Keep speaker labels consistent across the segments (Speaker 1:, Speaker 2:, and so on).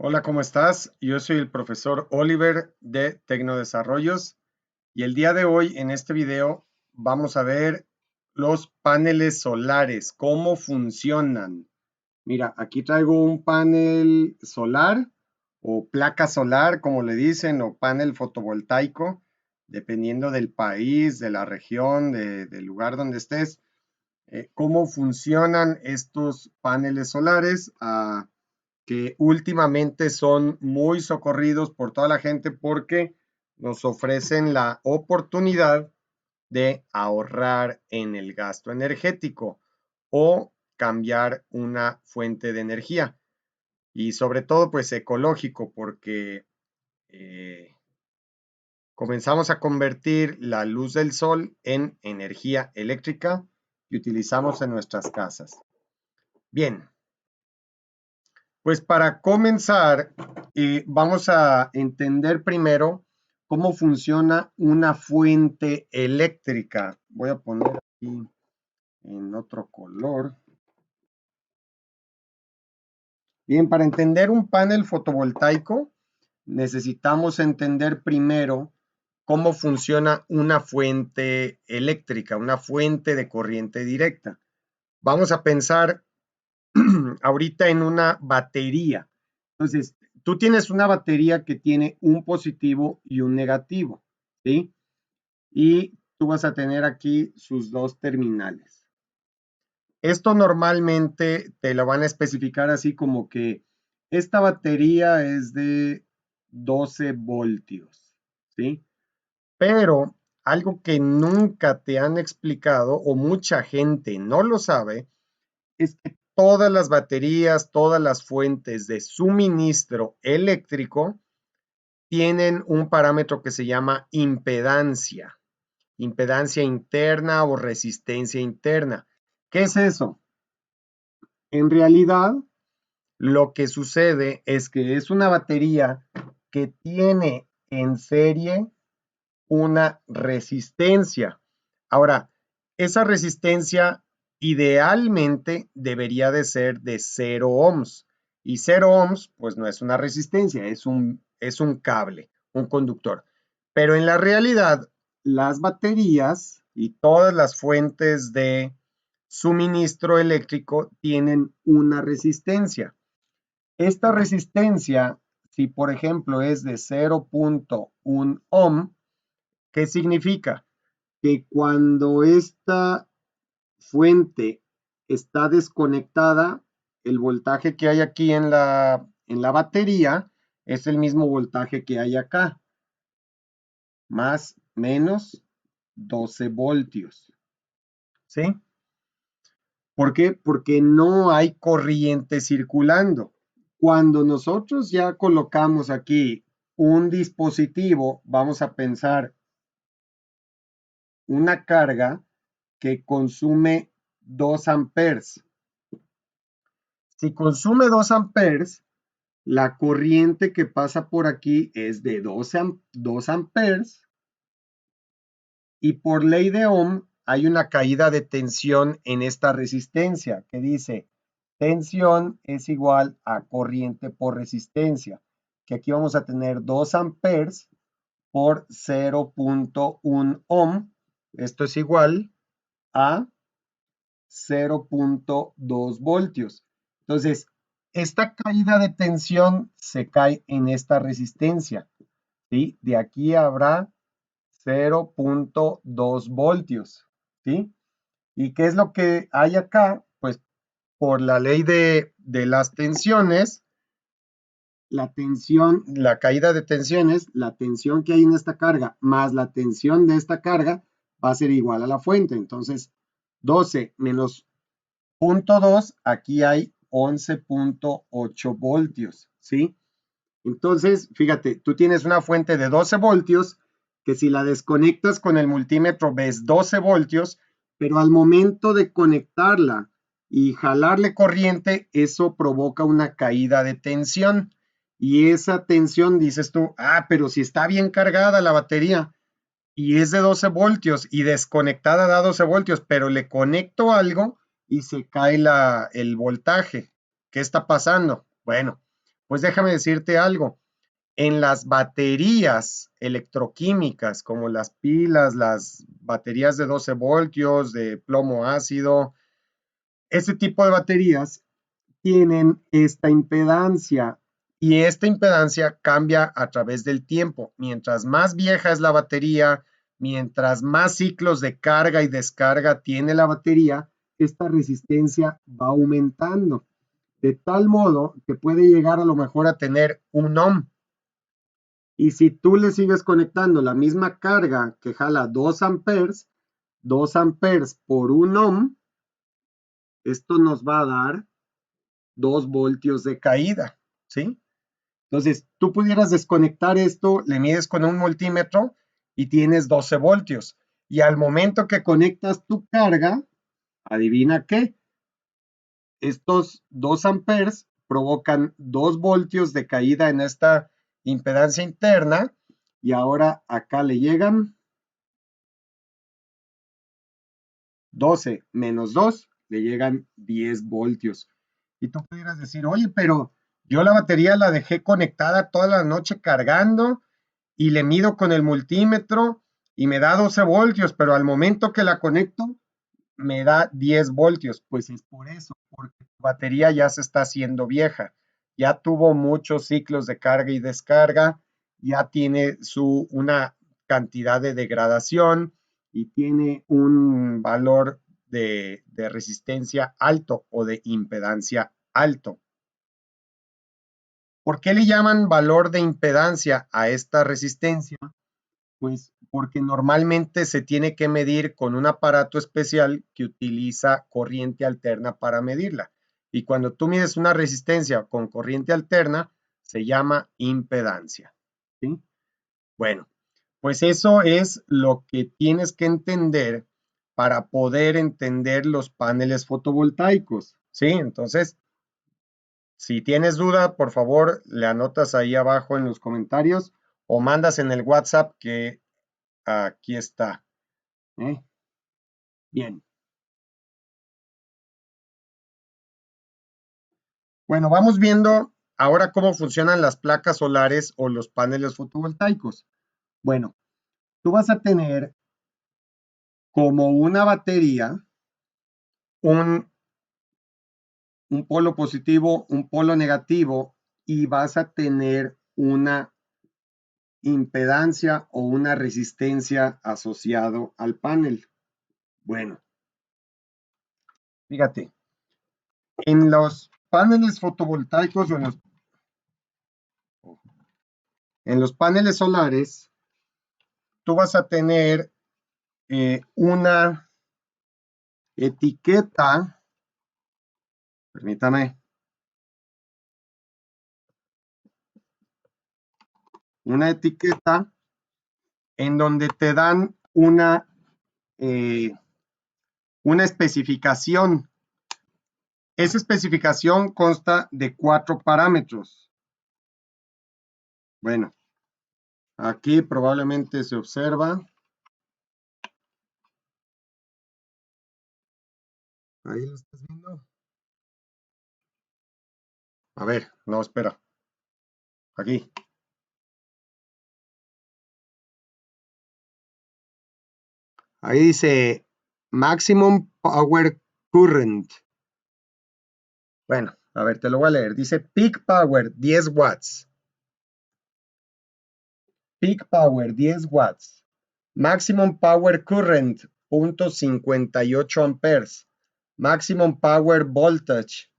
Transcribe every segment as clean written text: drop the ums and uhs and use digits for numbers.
Speaker 1: Hola, ¿cómo estás? Yo soy el profesor Oliver de Tecnodesarrollos y el día de hoy en este video vamos a ver los paneles solares, cómo funcionan. Mira, aquí traigo un panel solar o placa solar, como le dicen, o panel fotovoltaico, dependiendo del país, de la región, del lugar donde estés. ¿Cómo funcionan estos paneles solares? Que últimamente son muy socorridos por toda la gente porque nos ofrecen la oportunidad de ahorrar en el gasto energético o cambiar una fuente de energía y sobre todo pues ecológico porque eh, comenzamos a convertir la luz del sol en energía eléctrica que utilizamos en nuestras casas. Bien, pues para comenzar, vamos a entender primero cómo funciona una fuente eléctrica. Voy a poner aquí en otro color. Bien, para entender un panel fotovoltaico, necesitamos entender primero cómo funciona una fuente eléctrica, una fuente de corriente directa. Vamos a pensar ahorita en una batería. Entonces, tú tienes una batería que tiene un positivo y un negativo, ¿sí? Y tú vas a tener aquí sus dos terminales. Esto normalmente te lo van a especificar así como que esta batería es de 12 voltios, ¿sí? Pero algo que nunca te han explicado o mucha gente no lo sabe es que todas las baterías, todas las fuentes de suministro eléctrico tienen un parámetro que se llama impedancia, impedancia interna o resistencia interna. ¿Qué es eso? En realidad, lo que sucede es que es una batería que tiene en serie una resistencia. Ahora, esa resistencia idealmente debería de ser de 0 ohms. Y 0 ohms, pues no es una resistencia, es un cable, un conductor. Pero en la realidad, las baterías y todas las fuentes de suministro eléctrico tienen una resistencia. Esta resistencia, si por ejemplo es de 0.1 ohm, ¿qué significa? Que cuando esta fuente está desconectada, el voltaje que hay aquí en la batería es el mismo voltaje que hay acá, más menos 12 voltios. ¿Sí? ¿Por qué? Porque no hay corriente circulando. Cuando nosotros ya colocamos aquí un dispositivo, vamos a pensar una carga que consume 2 amperes. Si consume 2 amperes, la corriente que pasa por aquí es de 2 amperes y por ley de Ohm hay una caída de tensión en esta resistencia que dice tensión es igual a corriente por resistencia, que aquí vamos a tener 2 amperes por 0.1 ohm. Esto es igual a 0.2 voltios. Entonces, esta caída de tensión se cae en esta resistencia, ¿sí? De aquí habrá 0.2 voltios, ¿sí? ¿Y qué es lo que hay acá? Pues por la ley de las tensiones, la tensión, la caída de tensiones, la tensión que hay en esta carga más la tensión de esta carga va a ser igual a la fuente. Entonces, 12 menos 0.2, aquí hay 11.8 voltios, ¿sí? Entonces, fíjate, tú tienes una fuente de 12 voltios que si la desconectas con el multímetro ves 12 voltios, pero al momento de conectarla y jalarle corriente, eso provoca una caída de tensión. Y esa tensión dices tú, ah, pero si está bien cargada la batería y es de 12 voltios y desconectada da 12 voltios, pero le conecto algo y se cae el voltaje. ¿Qué está pasando? Bueno, Pues déjame decirte algo. En las baterías electroquímicas, como las pilas, las baterías de 12 voltios, de plomo ácido, ese tipo de baterías tienen esta impedancia y esta impedancia cambia a través del tiempo. Mientras más vieja es la batería, mientras más ciclos de carga y descarga tiene la batería, esta resistencia va aumentando, de tal modo que puede llegar a lo mejor a tener 1 ohm. Y si tú le sigues conectando la misma carga que jala 2 amperes, 2 amperes por 1 ohm, esto nos va a dar 2 voltios de caída, ¿sí? Entonces, tú pudieras desconectar esto, le mides con un multímetro y tienes 12 voltios. Y al momento que conectas tu carga, adivina qué, estos 2 amperes provocan 2 voltios de caída en esta impedancia interna y ahora acá le llegan 12 menos 2, le llegan 10 voltios. Y tú pudieras decir, oye, pero yo la batería la dejé conectada toda la noche cargando y le mido con el multímetro y me da 12 voltios, pero al momento que la conecto me da 10 voltios. Pues es por eso, porque tu batería ya se está haciendo vieja, ya tuvo muchos ciclos de carga y descarga, ya tiene una cantidad de degradación y tiene un valor de resistencia alto o de impedancia alto. ¿Por qué le llaman valor de impedancia a esta resistencia? Pues porque normalmente se tiene que medir con un aparato especial que utiliza corriente alterna para medirla. Y cuando tú mides una resistencia con corriente alterna, se llama impedancia. ¿Sí? Bueno, pues eso es lo que tienes que entender para poder entender los paneles fotovoltaicos. ¿Sí? Entonces, si tienes duda, por favor, le anotas ahí abajo en los comentarios o mandas en el WhatsApp que aquí está. Bien. Bueno, vamos viendo ahora cómo funcionan las placas solares o los paneles fotovoltaicos. Bueno, tú vas a tener como una batería un, un polo positivo, un polo negativo y vas a tener una impedancia o una resistencia asociado al panel. Bueno, fíjate, en los paneles fotovoltaicos o en los paneles solares, tú vas a tener una etiqueta, permítame, una etiqueta en donde te dan una especificación. Esa especificación consta de 4 parámetros. Bueno, aquí probablemente se observa. Ahí lo estás viendo. A ver, no, espera. Aquí. Ahí dice Maximum Power Current. Bueno, a ver, te lo voy a leer. Dice Peak Power 10 watts. Peak Power 10 watts. Maximum Power Current 0.58 amperes. Maximum Power Voltage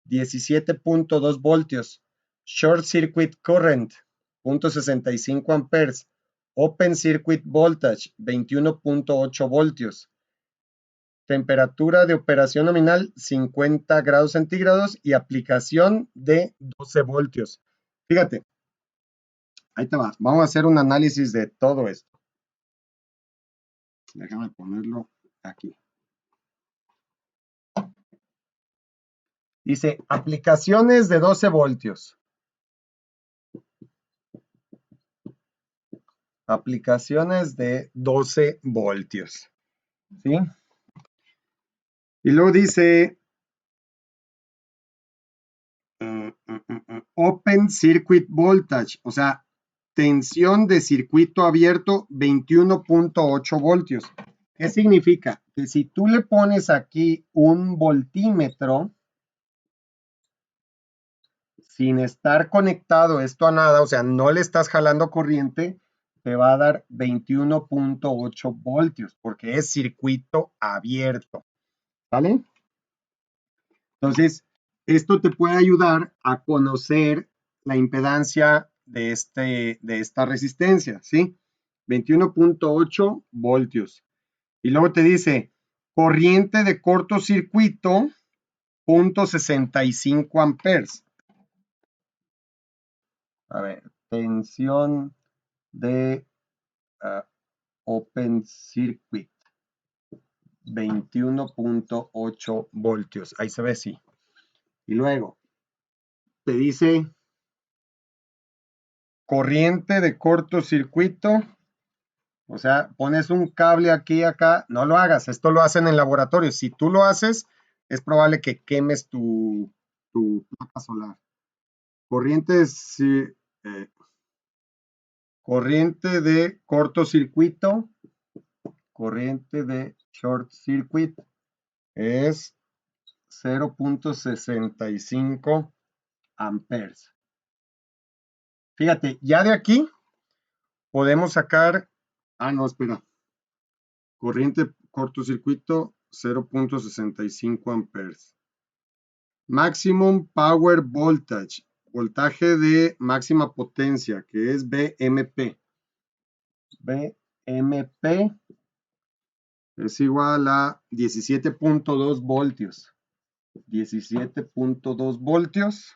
Speaker 1: 17.2 voltios. Short Circuit Current 0.65 amperes. Open Circuit Voltage 21.8 voltios. Temperatura de operación nominal 50 grados centígrados y aplicación de 12 voltios. Fíjate, ahí te va. Vamos a hacer un análisis de todo esto. Déjame ponerlo aquí. Dice, aplicaciones de 12 voltios. Aplicaciones de 12 voltios. ¿Sí? Y luego dice, Open Circuit Voltage, o sea, tensión de circuito abierto 21.8 voltios. ¿Qué significa? Que si tú le pones aquí un voltímetro, sin estar conectado esto a nada, o sea, no le estás jalando corriente, te va a dar 21.8 voltios, porque es circuito abierto, ¿vale? Entonces, esto te puede ayudar a conocer la impedancia de esta resistencia, ¿sí? 21.8 voltios. Y luego te dice, corriente de cortocircuito, 0.65 amperes. A ver, tensión de Open Circuit, 21.8 voltios. Ahí se ve, sí. Y luego, te dice corriente de cortocircuito, o sea, pones un cable aquí, acá, no lo hagas, esto lo hacen en laboratorio. Si tú lo haces, es probable que quemes tu placa solar. Corriente, corriente de cortocircuito, corriente de short circuit es 0.65 amperes. Fíjate, ya de aquí podemos sacar, no, espera, corriente cortocircuito 0.65 amperes. Maximum Power Voltage, voltaje de máxima potencia, que es BMP. BMP es igual a 17.2 voltios. 17.2 voltios.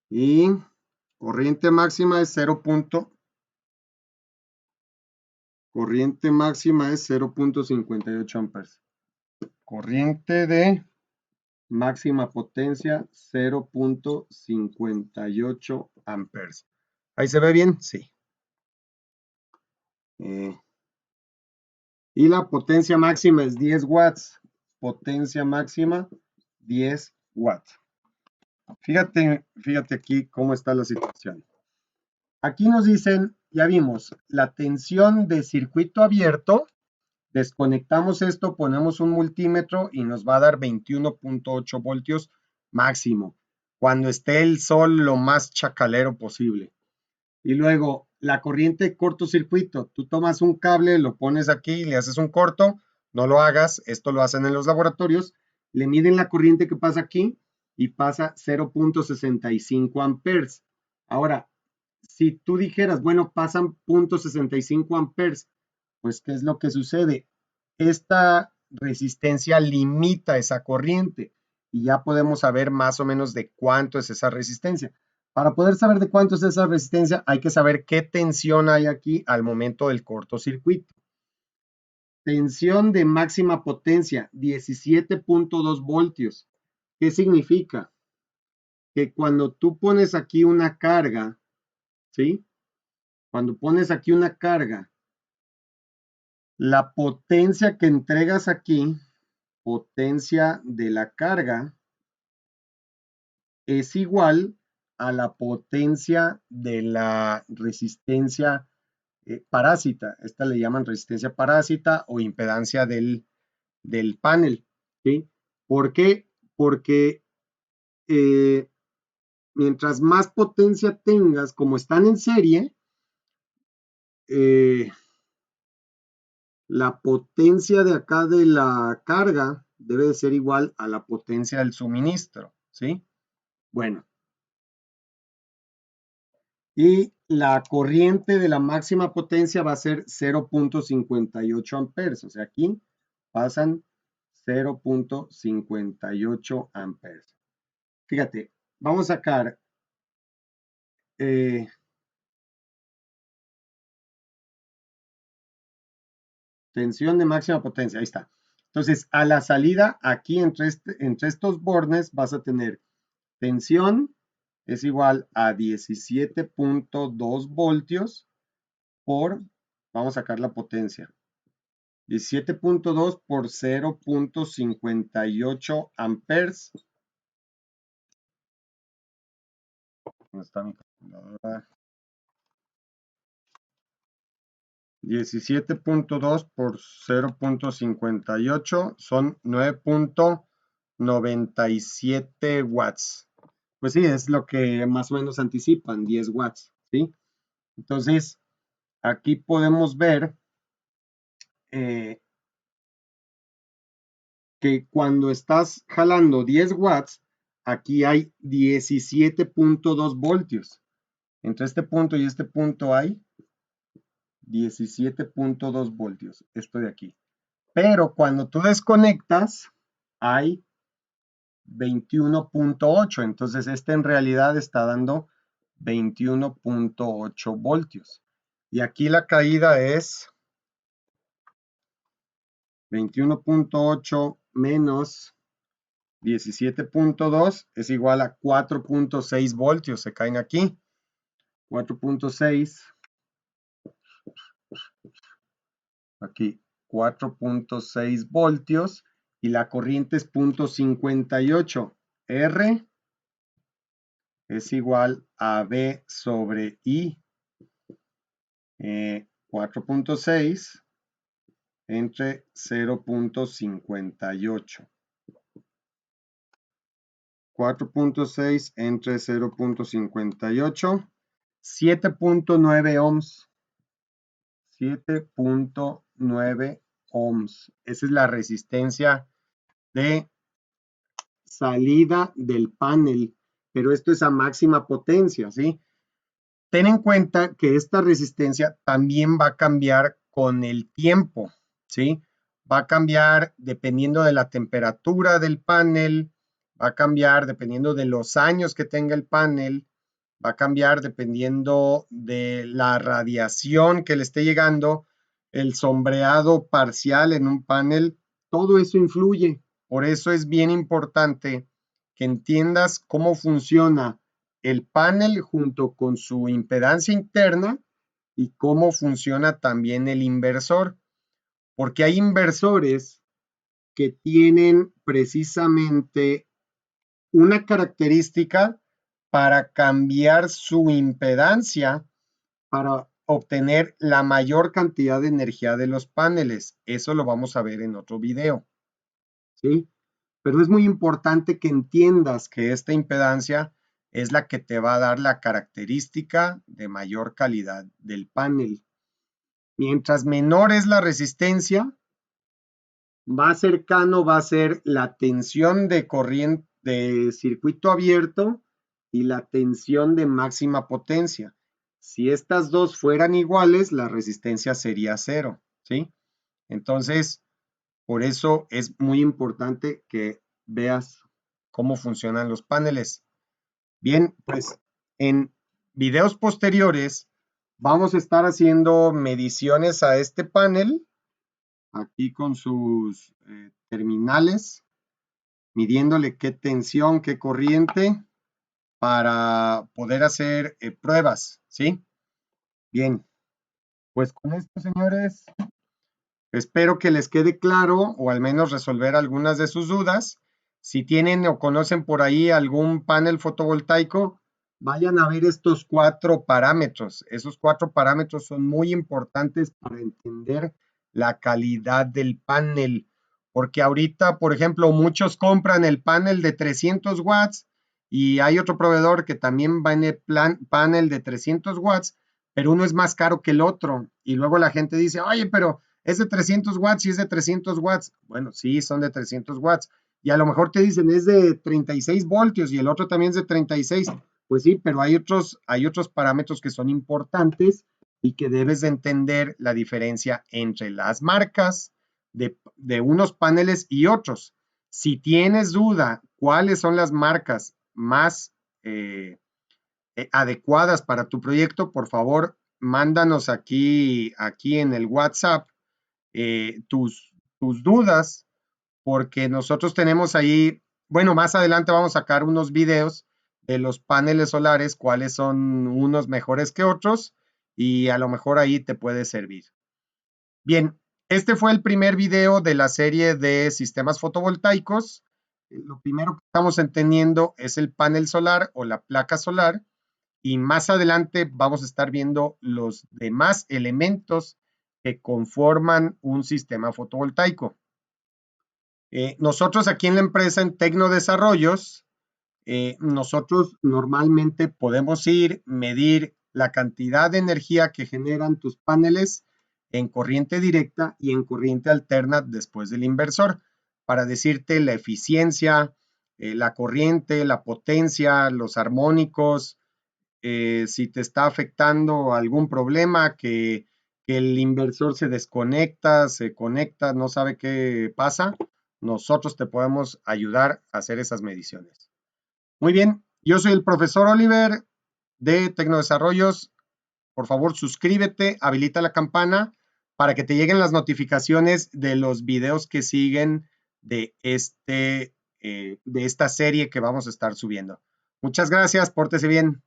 Speaker 1: Y corriente máxima es 0. Corriente máxima es 0.58 amperes. Corriente de máxima potencia 0.58 amperes. ¿Ahí se ve bien? Sí. Y la potencia máxima es 10 watts. Potencia máxima 10 watts. Fíjate aquí cómo está la situación. Aquí nos dicen, ya vimos, la tensión de circuito abierto. Desconectamos esto, ponemos un multímetro y nos va a dar 21.8 voltios máximo, cuando esté el sol lo más chacalero posible. Y luego, la corriente de cortocircuito, tú tomas un cable, lo pones aquí, le haces un corto, no lo hagas, esto lo hacen en los laboratorios, le miden la corriente que pasa aquí y pasa 0.65 amperes. Ahora, si tú dijeras, bueno, pasan 0.65 amperes, pues, ¿qué es lo que sucede? Esta resistencia limita esa corriente y ya podemos saber más o menos de cuánto es esa resistencia. Para poder saber de cuánto es esa resistencia, hay que saber qué tensión hay aquí al momento del cortocircuito. Tensión de máxima potencia, 17.2 voltios. ¿Qué significa? Que cuando tú pones aquí una carga, ¿sí? Cuando pones aquí una carga, la potencia que entregas aquí, potencia de la carga, es igual a la potencia de la resistencia parásita. Esta le llaman resistencia parásita o impedancia del panel. ¿Sí? ¿Por qué? Porque mientras más potencia tengas, como están en serie, la potencia de acá de la carga debe de ser igual a la potencia del suministro, ¿sí? Bueno. Y la corriente de la máxima potencia va a ser 0.58 amperes, o sea, aquí pasan 0.58 amperes. Fíjate, vamos a sacar tensión de máxima potencia, ahí está. Entonces, a la salida, aquí entre estos bornes vas a tener tensión es igual a 17.2 voltios por, vamos a sacar la potencia, 17.2 por 0.58 amperes ¿Dónde está mi calculadora? 17.2 por 0.58 son 9.97 watts. Pues sí, es lo que más o menos anticipan, 10 watts, ¿sí? Entonces, aquí podemos ver que cuando estás jalando 10 watts, aquí hay 17.2 voltios. Entre este punto y este punto hay 17.2 voltios, esto de aquí. Pero cuando tú desconectas, hay 21.8. Entonces, este en realidad está dando 21.8 voltios. Y aquí la caída es 21.8 menos 17.2 es igual a 4.6 voltios. Se caen aquí. 4.6. Aquí 4.6 voltios. Y la corriente es 0.58. R es igual a B sobre I. 4.6 entre 0.58. 4.6 entre 0.58. 7.9 ohms. 7.9 ohms. Esa es la resistencia de salida del panel. Pero esto es a máxima potencia, ¿sí? Ten en cuenta que esta resistencia también va a cambiar con el tiempo, ¿sí? Va a cambiar dependiendo de la temperatura del panel, va a cambiar dependiendo de los años que tenga el panel, va a cambiar dependiendo de la radiación que le esté llegando, el sombreado parcial en un panel, todo eso influye. Por eso es bien importante que entiendas cómo funciona el panel junto con su impedancia interna y cómo funciona también el inversor, porque hay inversores que tienen precisamente una característica para cambiar su impedancia para obtener la mayor cantidad de energía de los paneles. Eso lo vamos a ver en otro video, ¿sí? Pero es muy importante que entiendas que esta impedancia es la que te va a dar la característica de mayor calidad del panel. Mientras menor es la resistencia, más cercano va a ser la tensión de corriente de circuito abierto y la tensión de máxima potencia. Si estas dos fueran iguales, la resistencia sería cero, ¿sí? Entonces, por eso es muy importante que veas cómo funcionan los paneles. Bien, pues en videos posteriores vamos a estar haciendo mediciones a este panel, aquí con sus terminales, midiéndole qué tensión, qué corriente, para poder hacer pruebas, ¿sí? Bien, pues con esto, señores, espero que les quede claro o al menos resolver algunas de sus dudas. Si tienen o conocen por ahí algún panel fotovoltaico, vayan a ver estos 4 parámetros. Esos 4 parámetros son muy importantes para entender la calidad del panel, porque ahorita, por ejemplo, muchos compran el panel de 300 watts y hay otro proveedor que también va en el panel de 300 watts, pero uno es más caro que el otro. Y luego la gente dice, oye, pero es de 300 watts y es de 300 watts. Bueno, sí, son de 300 watts. Y a lo mejor te dicen es de 36 voltios y el otro también es de 36. Pues sí, pero hay otros parámetros que son importantes y que debes de entender la diferencia entre las marcas de unos paneles y otros. Si tienes duda cuáles son las marcas más adecuadas para tu proyecto, por favor, mándanos aquí en el WhatsApp tus dudas, porque nosotros tenemos ahí, bueno, más adelante vamos a sacar unos videos de los paneles solares, cuáles son unos mejores que otros, y a lo mejor ahí te puede servir. Bien, este fue el primer video de la serie de sistemas fotovoltaicos. Lo primero que estamos entendiendo es el panel solar o la placa solar. y más adelante vamos a estar viendo los demás elementos que conforman un sistema fotovoltaico. Nosotros aquí en la empresa en Tecnodesarrollos, nosotros normalmente podemos medir la cantidad de energía que generan tus paneles en corriente directa y en corriente alterna después del inversor, para decirte la eficiencia, la corriente, la potencia, los armónicos, si te está afectando algún problema, que el inversor se desconecta, se conecta, no sabe qué pasa, nosotros te podemos ayudar a hacer esas mediciones. Muy bien, yo soy el profesor Oliver de Tecnodesarrollos. Por favor, suscríbete, habilita la campana para que te lleguen las notificaciones de los videos que siguen de esta serie que vamos a estar subiendo. Muchas gracias, pórtese bien.